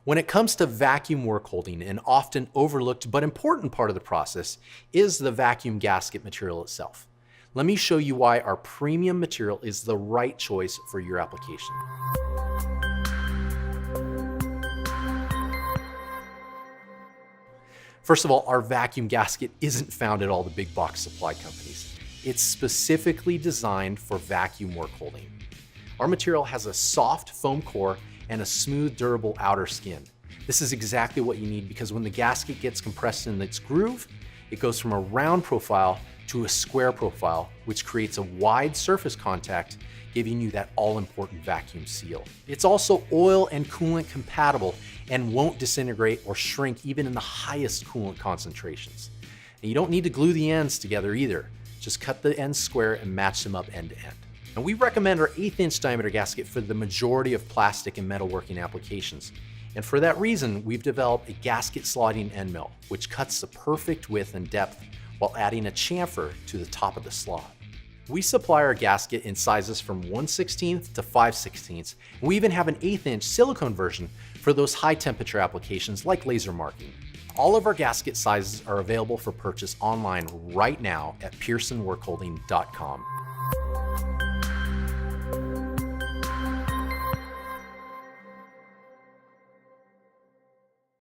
When it comes to vacuum work holding, an often overlooked but important part of the process is the vacuum gasket material itself. Let me show you why our premium material is the right choice for your application. First of all, our vacuum gasket isn't found at all the big box supply companies. It's specifically designed for vacuum work holding. Our material has a soft foam core and a smooth, durable outer skin. This is exactly what you need because when the gasket gets compressed in its groove, it goes from a round profile to a square profile, which creates a wide surface contact, giving you that all-important vacuum seal. It's also oil and coolant compatible and won't disintegrate or shrink even in the highest coolant concentrations. And you don't need to glue the ends together either. Just cut the ends square and match them up end to end. And we recommend our 1/8 inch diameter gasket for the majority of plastic and metalworking applications. And for that reason, we've developed a gasket slotting end mill, which cuts the perfect width and depth while adding a chamfer to the top of the slot. We supply our gasket in sizes from 1/16 to 5/16. And we even have an 1/8 inch silicone version for those high temperature applications like laser marking. All of our gasket sizes are available for purchase online right now at PearsonWorkholding.com.